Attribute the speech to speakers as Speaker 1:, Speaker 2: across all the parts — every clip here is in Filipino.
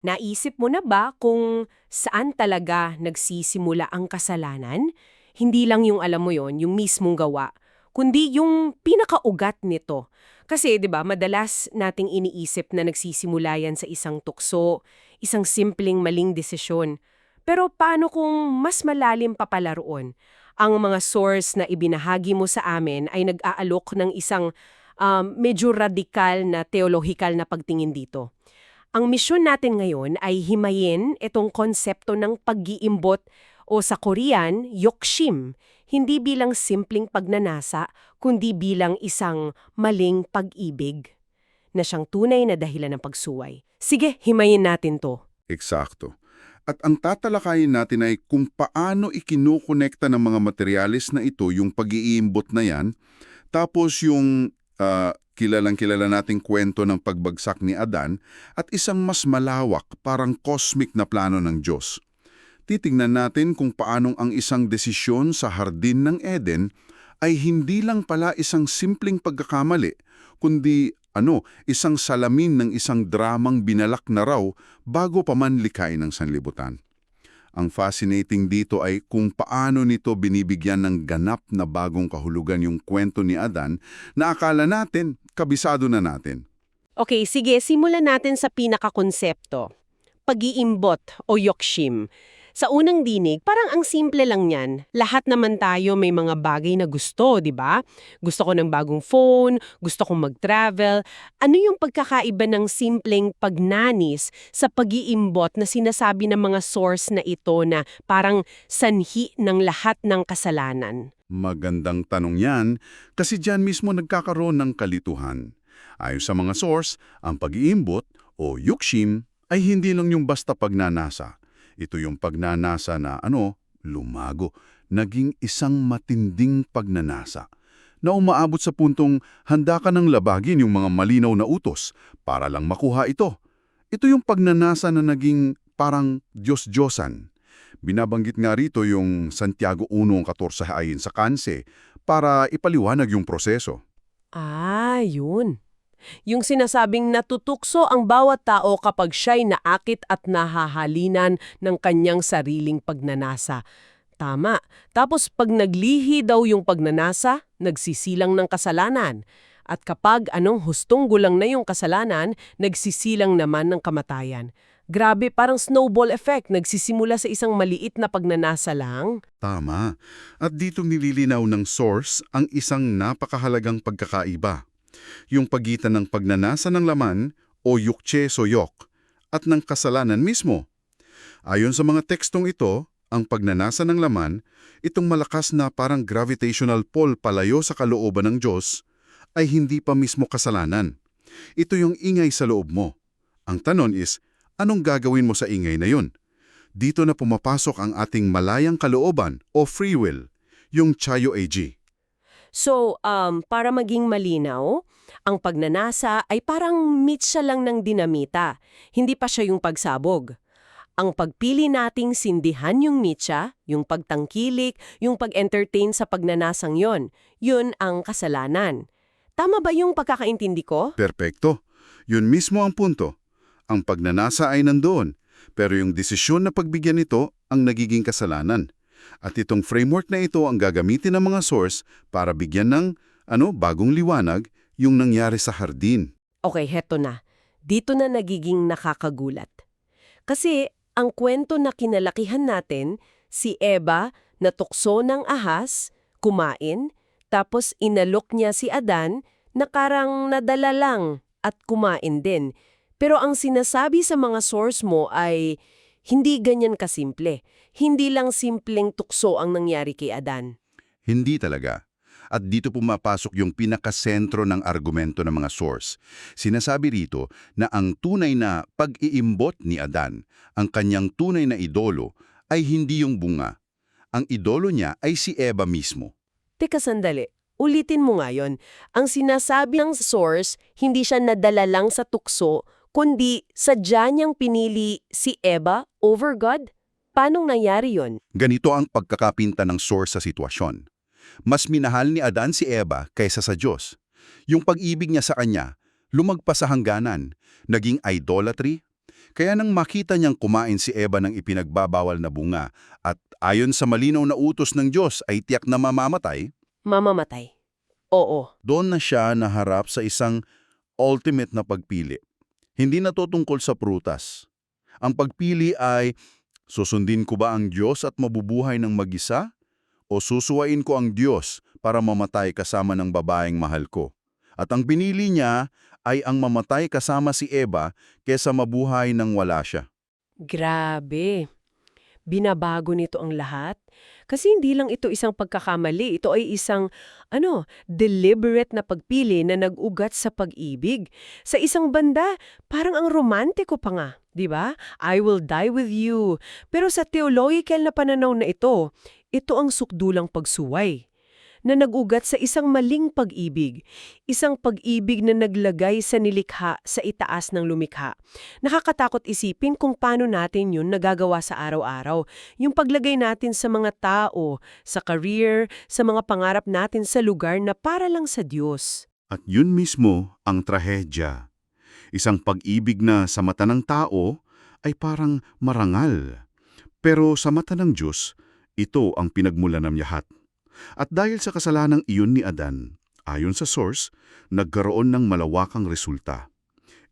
Speaker 1: Naisip mo na ba kung saan talaga nagsisimula ang kasalanan? Hindi lang yung alam mo yon, yung mismong gawa, kundi yung pinakaugat nito. Kasi 'di ba, madalas nating iniisip na nagsisimula yan sa isang tukso, isang simpleng maling desisyon. Pero paano kung mas malalim pa pala roon? Ang mga source na ibinahagi mo sa amin ay nag-aalok ng isang medyo radikal na theological na pagtingin dito. Ang misyon natin ngayon ay himayin itong konsepto ng pag-iimbot o sa Korean, yokshim, hindi bilang simpleng pagnanasa, kundi bilang isang maling pag-ibig na siyang tunay na dahilan ng pagsuway. Sige, himayin natin to.
Speaker 2: Eksakto. At ang tatalakayin natin ay kung paano ikinukonekta ng mga materyales na ito yung pag-iimbot na yan, tapos yung kilalang-kilala nating kwento ng pagbagsak ni Adan at isang mas malawak, parang cosmic na plano ng Diyos. Titingnan natin kung paanong ang isang desisyon sa Hardin ng Eden ay hindi lang pala isang simpleng pagkakamali, kundi isang salamin ng isang dramang binalak na raw bago pa man likhain ng sanlibutan. Ang fascinating dito ay kung paano nito binibigyan ng ganap na bagong kahulugan yung kwento ni Adan na akala natin, kabisado na natin.
Speaker 1: Okay, sige, simulan natin sa pinakakonsepto. Pag-iimbot o yokshim. Sa unang dinig, parang ang simple lang niyan. Lahat naman tayo may mga bagay na gusto, di ba? Gusto ko ng bagong phone, gusto kong mag-travel. Ano yung pagkakaiba ng simpleng pagnanis sa pag-iimbot na sinasabi ng mga source na ito na parang sanhi ng lahat ng kasalanan?
Speaker 2: Magandang tanong yan kasi diyan mismo nagkakaroon ng kalituhan. Ayon sa mga source, ang pag-iimbot o yukshim ay hindi lang yung basta pagnanasa. Ito yung pagnanasa na lumago, naging isang matinding pagnanasa na umaabot sa puntong handa ka ng labagin yung mga malinaw na utos para lang makuha ito. Ito yung pagnanasa na naging parang Diyos-Diyosan. Binabanggit nga rito yung Santiago 1:14 ayon sa Kanse para ipaliwanag yung proseso.
Speaker 1: Ah, yun. Yung sinasabing natutukso ang bawat tao kapag siya'y naakit at nahahalinan ng kanyang sariling pagnanasa. Tama. Tapos pag naglihi daw yung pagnanasa, nagsisilang ng kasalanan. At kapag hustong gulang na yung kasalanan, nagsisilang naman ng kamatayan. Grabe, parang snowball effect. Nagsisimula sa isang maliit na pagnanasa lang.
Speaker 2: Tama. At dito nililinaw ng source ang isang napakahalagang pagkakaiba. Yung pagitan ng pagnanasa ng laman o yukche soyok at ng kasalanan mismo. Ayon sa mga tekstong ito, ang pagnanasa ng laman, itong malakas na parang gravitational pull palayo sa kalooban ng Diyos, ay hindi pa mismo kasalanan. Ito yung ingay sa loob mo. Ang tanong is, anong gagawin mo sa ingay na yun? Dito na pumapasok ang ating malayang kalooban o free will, yung Chayo AG.
Speaker 1: So, para maging malinaw, ang pagnanasa ay parang mitsa lang ng dinamita. Hindi pa siya yung pagsabog. Ang pagpili nating sindihan yung mitsa, yung pagtangkilik, yung pag-entertain sa pagnanasang yun ang kasalanan. Tama ba yung pagkakaintindi ko?
Speaker 2: Perpekto. Yun mismo ang punto. Ang pagnanasa ay nandoon, pero yung desisyon na pagbigyan nito ang nagiging kasalanan. At itong framework na ito ang gagamitin ng mga source para bigyan ng bagong liwanag yung nangyari sa hardin.
Speaker 1: Okay, heto na. Dito na nagiging nakakagulat. Kasi ang kwento na kinalakihan natin, si Eva natukso ng ahas, kumain, tapos inalok niya si Adan na karang nadala lang at kumain din. Pero ang sinasabi sa mga source mo ay hindi ganyan kasimple. Hindi lang simpleng tukso ang nangyari kay Adan.
Speaker 2: Hindi talaga. At dito pumapasok yung pinakasentro ng argumento ng mga source. Sinasabi rito na ang tunay na pag-iimbot ni Adan, ang kanyang tunay na idolo, ay hindi yung bunga. Ang idolo niya ay si Eva mismo.
Speaker 1: Teka sandali, ulitin mo nga yun. Ang sinasabi ng source, hindi siya nadala lang sa tukso, kundi sadya niyang pinili si Eva over God? Paanong nangyari yon?
Speaker 2: Ganito ang pagkakapinta ng source sa sitwasyon. Mas minahal ni Adan si Eva kaysa sa Diyos. Yung pag-ibig niya sa kanya, lumagpas sa hangganan, naging idolatry,
Speaker 3: Kaya nang makita niyang kumain si Eva ng ipinagbabawal na bunga at ayon sa malinaw na utos ng Diyos ay tiyak na mamamatay,
Speaker 1: Mamamatay. Oo.
Speaker 3: doon na siya naharap sa isang ultimate na pagpili. Hindi na to tungkol sa prutas. Ang pagpili ay, susundin ko ba ang Diyos at mabubuhay ng mag-isa? O susuwain ko ang Diyos para mamatay kasama ng babaeng mahal ko? At ang pinili niya ay ang mamatay kasama si Eva kesa mabuhay nang wala siya.
Speaker 1: Grabe. Binabago nito ang lahat. Kasi hindi lang ito isang pagkakamali, ito ay isang, deliberate na pagpili na nag-ugat sa pag-ibig. Sa isang banda, parang ang romantiko pa nga, di ba? I will die with you. Pero sa theological na pananaw na ito ang sukdulang pagsuway na nag-ugat sa isang maling pag-ibig. Isang pag-ibig na naglagay sa nilikha sa itaas ng lumikha. Nakakatakot isipin kung paano natin yun nagagawa sa araw-araw. Yung paglagay natin sa mga tao, sa career, sa mga pangarap natin sa lugar na para lang sa Diyos.
Speaker 3: At yun mismo ang trahedya. Isang pag-ibig na sa mata ng tao ay parang marangal. Pero sa mata ng Diyos, ito ang pinagmulan ng lahat. At dahil sa kasalanang iyon ni Adan, ayon sa source, nagkaroon ng malawakang resulta.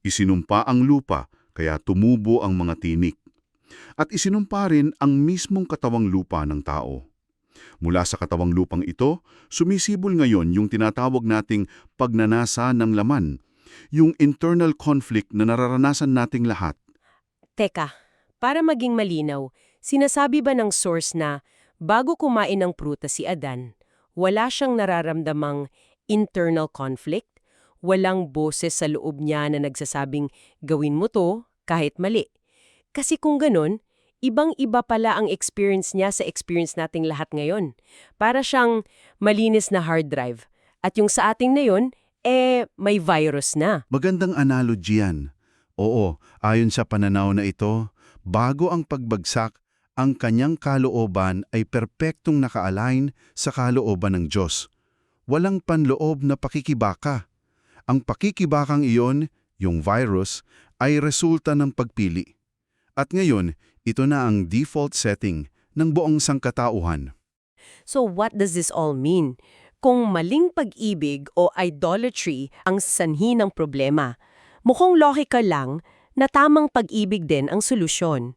Speaker 3: Isinumpa ang lupa, kaya tumubo ang mga tinik. At isinumpa rin ang mismong katawang lupa ng tao. Mula sa katawang lupang ito, sumisibol ngayon yung tinatawag nating pagnanasa ng laman, yung internal conflict na nararanasan nating lahat.
Speaker 1: Teka, para maging malinaw, sinasabi ba ng source na bago kumain ng prutas si Adan, wala siyang nararamdamang internal conflict? Walang boses sa loob niya na nagsasabing, gawin mo to kahit mali. Kasi kung ganun, ibang-iba pala ang experience niya sa experience nating lahat ngayon. Para siyang malinis na hard drive. At yung sa ating na yun, may virus na.
Speaker 3: Magandang analogy yan. Oo, ayon sa pananaw na ito, bago ang pagbagsak, ang kanyang kalooban ay perpektong naka-align sa kalooban ng Diyos. Walang panloob na pakikibaka. Ang pakikibakang iyon, yung virus, ay resulta ng pagpili. At ngayon, ito na ang default setting ng buong sangkatauhan.
Speaker 1: So what does this all mean? Kung maling pag-ibig o idolatry ang sanhi ng problema, mukhang logical lang na tamang pag-ibig din ang solusyon.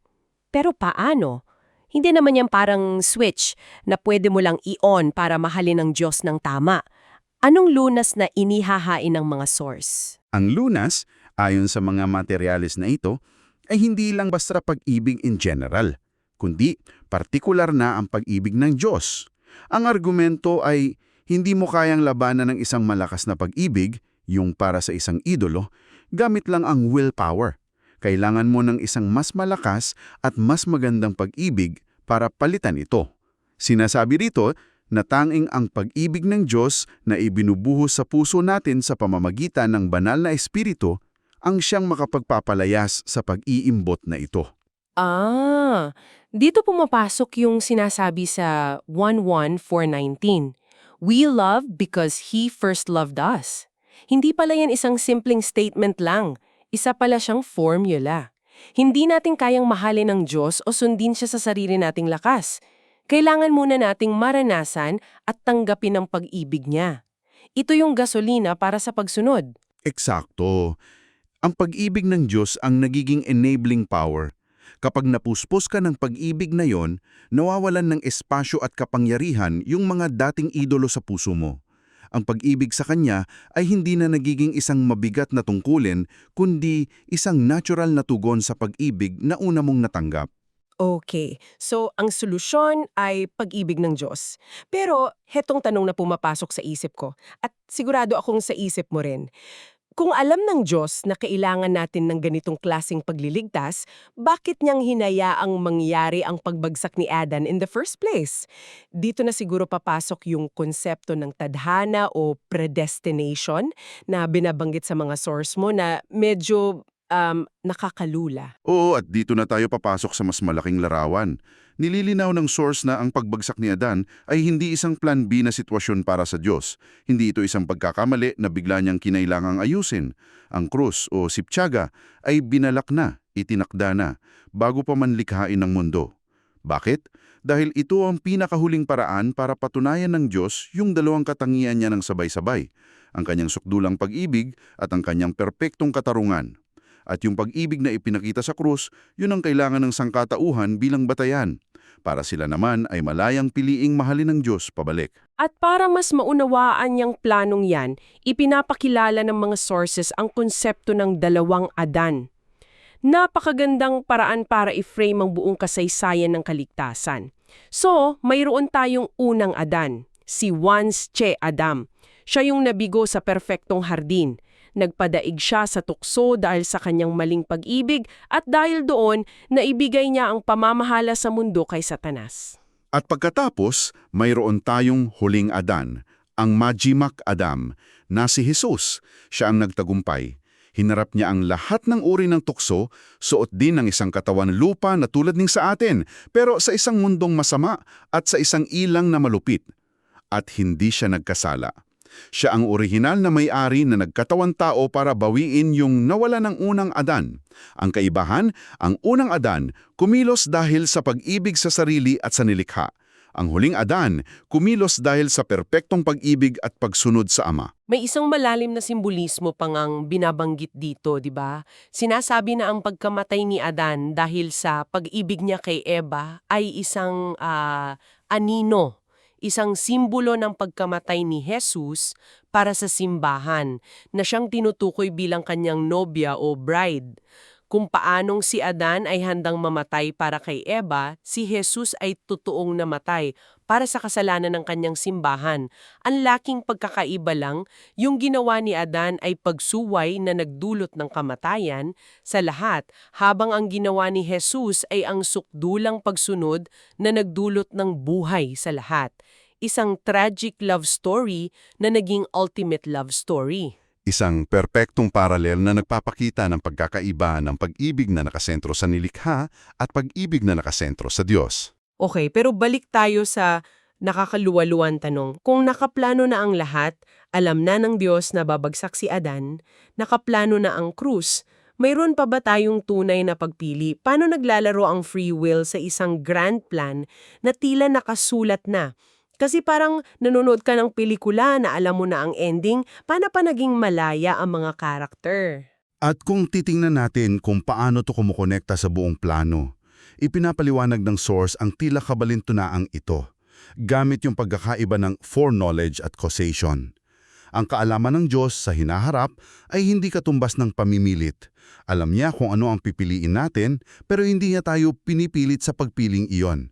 Speaker 1: Pero paano? Hindi naman yan parang switch na pwede mo lang i-on para mahalin ng Diyos ng tama. Anong lunas na inihahain ng mga source?
Speaker 3: Ang lunas, ayon sa mga materialis na ito, ay hindi lang basta pag-ibig in general, kundi partikular na ang pag-ibig ng Diyos. Ang argumento ay hindi mo kayang labanan ng isang malakas na pag-ibig, yung para sa isang idolo, gamit lang ang willpower. Kailangan mo ng isang mas malakas at mas magandang pag-ibig para palitan ito. Sinasabi rito na tanging ang pag-ibig ng Diyos na ibinubuhos sa puso natin sa pamamagitan ng banal na espiritu ang siyang makapagpapalayas sa pag-iimbot na ito.
Speaker 1: Dito pumapasok yung sinasabi sa 1:1:4:19. We love because He first loved us. Hindi pala yan isang simpleng statement lang. Isa pala siyang formula. Hindi natin kayang mahalin ng Diyos o sundin siya sa sarili nating lakas. Kailangan muna nating maranasan at tanggapin ang pag-ibig niya. Ito yung gasolina para sa pagsunod.
Speaker 3: Eksakto. Ang pag-ibig ng Diyos ang nagiging enabling power. Kapag napuspos ka ng pag-ibig na yon, nawawalan ng espasyo at kapangyarihan yung mga dating idolo sa puso mo. Ang pag-ibig sa Kanya ay hindi na nagiging isang mabigat na tungkulin, kundi isang natural na tugon sa pag-ibig na una mong natanggap.
Speaker 1: Okay, so ang solusyon ay pag-ibig ng Diyos. Pero hetong tanong na pumapasok sa isip ko, at sigurado akong sa isip mo rin. Kung alam ng Diyos na kailangan natin ng ganitong klaseng pagliligtas, bakit niyang hinayaang mangyari ang pagbagsak ni Adan in the first place? Dito na siguro papasok yung konsepto ng tadhana o predestination na binabanggit sa mga source mo na medyo nakakalula.
Speaker 2: Oo, at dito na tayo papasok sa mas malaking larawan. Nililinaw ng source na ang pagbagsak ni Adan ay hindi isang plan B na sitwasyon para sa Diyos. Hindi ito isang pagkakamali na bigla niyang kinailangang ayusin. Ang krus o siptyaga ay binalak na. itinakda na bago pa man likhain ng mundo. Bakit? Dahil ito ang pinakahuling paraan para patunayan ng Diyos yung dalawang katangian niya ng sabay-sabay, ang kanyang sukdulang pag-ibig at ang kanyang perpektong katarungan. At yung pag-ibig na ipinakita sa krus, yun ang kailangan ng sangkatauhan bilang batayan, para sila naman ay malayang piliing mahalin ng Diyos pabalik.
Speaker 1: At para mas maunawaan niyang planong yan, ipinapakilala ng mga sources ang konsepto ng dalawang Adan. Napakagandang paraan para i-frame ang buong kasaysayan ng kaligtasan. So, mayroon tayong unang Adan, si Once Che Adam. Siya yung nabigo sa perpektong hardin. Nagpadaig siya sa tukso dahil sa kanyang maling pag-ibig at dahil doon, naibigay niya ang pamamahala sa mundo kay Satanas.
Speaker 2: At pagkatapos, mayroon tayong huling Adan, ang Majimak Adam, na si Jesus. Siya ang nagtagumpay. Hinarap niya ang lahat ng uri ng tukso, suot din ng isang katawan lupa na tulad ning sa atin, pero sa isang mundong masama at sa isang ilang na malupit. At hindi siya nagkasala. Siya ang orihinal na may-ari na nagkatawan tao para bawiin yung nawala ng unang Adan. Ang kaibahan, ang unang Adan, kumilos dahil sa pag-ibig sa sarili at sa nilikha. Ang huling Adan, kumilos dahil sa perpektong pag-ibig at pagsunod sa Ama.
Speaker 1: May isang malalim na simbolismo pang ang binabanggit dito, di ba? Sinasabi na ang pagkamatay ni Adan dahil sa pag-ibig niya kay Eva ay isang anino, isang simbolo ng pagkamatay ni Jesus para sa simbahan na siyang tinutukoy bilang kanyang nobya o bride. Kung paanong si Adan ay handang mamatay para kay Eva, si Jesus ay totoong namatay para sa kasalanan ng kanyang simbahan. Ang laking pagkakaiba lang, yung ginawa ni Adan ay pagsuway na nagdulot ng kamatayan sa lahat, habang ang ginawa ni Jesus ay ang sukdulang pagsunod na nagdulot ng buhay sa lahat. Isang tragic love story na naging ultimate love story.
Speaker 2: Isang perpektong paralel na nagpapakita ng pagkakaiba ng pag-ibig na nakasentro sa nilikha at pag-ibig na nakasentro sa Diyos.
Speaker 1: Okay, pero balik tayo sa nakakaluwaluan tanong. Kung nakaplano na ang lahat, alam na ng Diyos na babagsak si Adan, nakaplano na ang krus, mayroon pa ba tayong tunay na pagpili? Paano naglalaro ang free will sa isang grand plan na tila nakasulat na? Kasi parang nanonood ka ng pelikula na alam mo na ang ending, paano pa naging malaya ang mga karakter?
Speaker 2: At kung titingnan natin kung paano to kumukonekta sa buong plano, ipinapaliwanag ng source ang tila kabalintunaang ito, gamit yung pagkakaiba ng foreknowledge at causation. Ang kaalaman ng Diyos sa hinaharap ay hindi katumbas ng pamimilit. Alam niya kung ano ang pipiliin natin, pero hindi niya tayo pinipilit sa pagpiling iyon.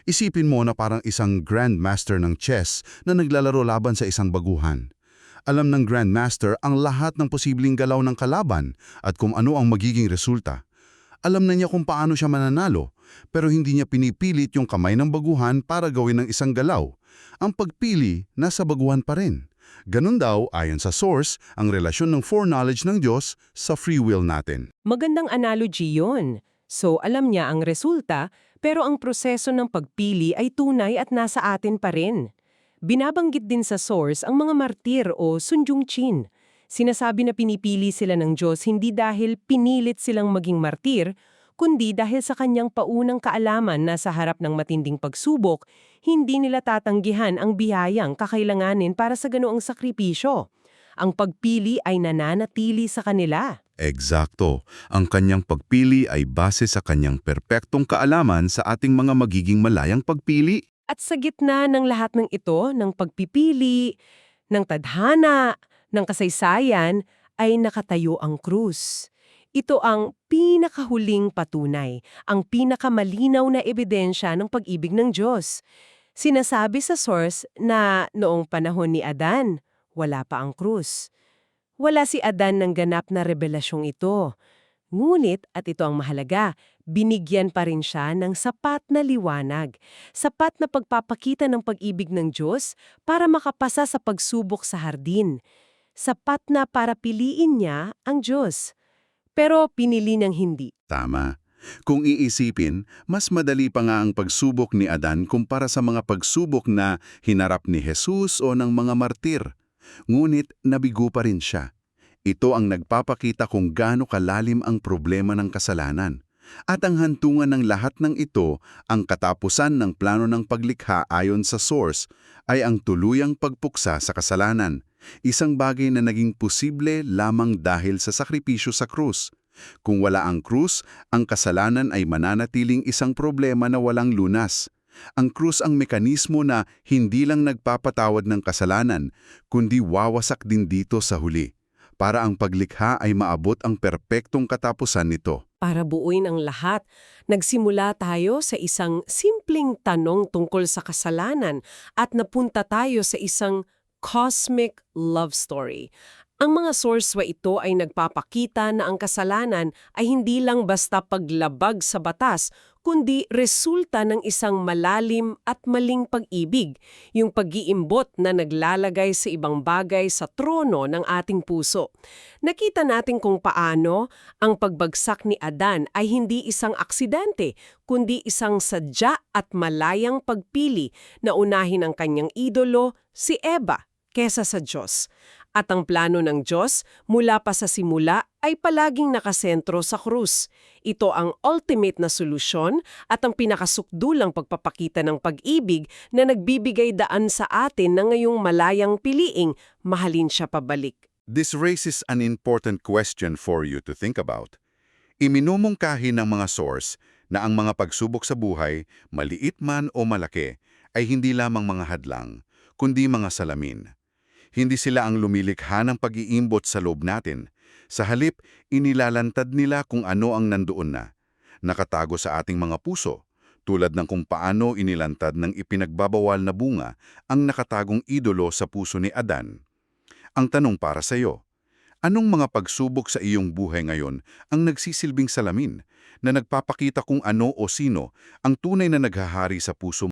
Speaker 2: Isipin mo na parang isang grandmaster ng chess na naglalaro laban sa isang baguhan. Alam ng grandmaster ang lahat ng posibleng galaw ng kalaban at kung ano ang magiging resulta. Alam na niya kung paano siya mananalo, pero hindi niya pinipilit yung kamay ng baguhan para gawin ng isang galaw. Ang pagpili nasa baguhan pa rin. Ganun daw, ayon sa source, ang relasyon ng foreknowledge ng Diyos sa free will natin.
Speaker 1: Magandang analogy yun. So, alam niya ang resulta, pero ang proseso ng pagpili ay tunay at nasa atin pa rin. Binabanggit din sa source ang mga martir o sunjungchin. Sinasabi na pinipili sila ng Diyos hindi dahil pinilit silang maging martir, kundi dahil sa kanyang paunang kaalaman na sa harap ng matinding pagsubok, hindi nila tatanggihan ang biyayang kakailanganin para sa ganoong sakripisyo. Ang pagpili ay nananatili sa kanila.
Speaker 2: Eksakto. Ang kanyang pagpili ay base sa kanyang perpektong kaalaman sa ating mga magiging malayang pagpili.
Speaker 1: At sa gitna ng lahat ng ito, ng pagpipili, ng tadhana, ng kasaysayan, ay nakatayo ang krus. Ito ang pinakahuling patunay, ang pinakamalinaw na ebidensya ng pag-ibig ng Diyos. Sinasabi sa source na noong panahon ni Adan, wala pa ang krus. Wala si Adan ng ganap na revelasyong ito. Ngunit, at ito ang mahalaga, binigyan pa rin siya ng sapat na liwanag, sapat na pagpapakita ng pag-ibig ng Diyos para makapasa sa pagsubok sa hardin. Sapat na para piliin niya ang Diyos. Pero pinili niyang hindi.
Speaker 2: Tama. Kung iisipin, mas madali pa nga ang pagsubok ni Adan kumpara sa mga pagsubok na hinarap ni Jesus o ng mga martir. Ngunit nabigo pa rin siya. Ito ang nagpapakita kung gaano kalalim ang problema ng kasalanan. At ang hantungan ng lahat ng ito, ang katapusan ng plano ng paglikha ayon sa source, ay ang tuluyang pagpuksa sa kasalanan. Isang bagay na naging posible lamang dahil sa sakripisyo sa krus. Kung wala ang krus, ang kasalanan ay mananatiling isang problema na walang lunas. Ang krus ang mekanismo na hindi lang nagpapatawad ng kasalanan, kundi wawasak din dito sa huli, para ang paglikha ay maabot ang perpektong katapusan nito.
Speaker 1: Para buuin ang lahat, nagsimula tayo sa isang simpleng tanong tungkol sa kasalanan at napunta tayo sa isang cosmic love story. Ang mga source ito ay nagpapakita na ang kasalanan ay hindi lang basta paglabag sa batas, kundi resulta ng isang malalim at maling pag-ibig, yung pag-iimbot na naglalagay sa ibang bagay sa trono ng ating puso. Nakita natin kung paano ang pagbagsak ni Adan ay hindi isang aksidente, kundi isang sadya at malayang pagpili na unahin ang kanyang idolo, si Eva, kesa sa Diyos. At ang plano ng Diyos mula pa sa simula ay palaging nakasentro sa krus. Ito ang ultimate na solusyon at ang pinakasukdulang pagpapakita ng pag-ibig na nagbibigay daan sa atin na ngayong malayang piliing mahalin siya pabalik.
Speaker 3: This raises an important question for you to think about. Iminumungkahi ng mga source na ang mga pagsubok sa buhay, maliit man o malaki, ay hindi lamang mga hadlang, kundi mga salamin. Hindi sila ang lumilikha ng pag-iimbot sa loob natin. Sa halip, inilalantad nila kung ano ang nandoon na. Nakatago sa ating mga puso, tulad ng kung paano inilantad ng ipinagbabawal na bunga ang nakatagong idolo sa puso ni Adan. Ang tanong para sa iyo, anong mga pagsubok sa iyong buhay ngayon ang nagsisilbing salamin na nagpapakita kung ano o sino ang tunay na naghahari sa puso mo?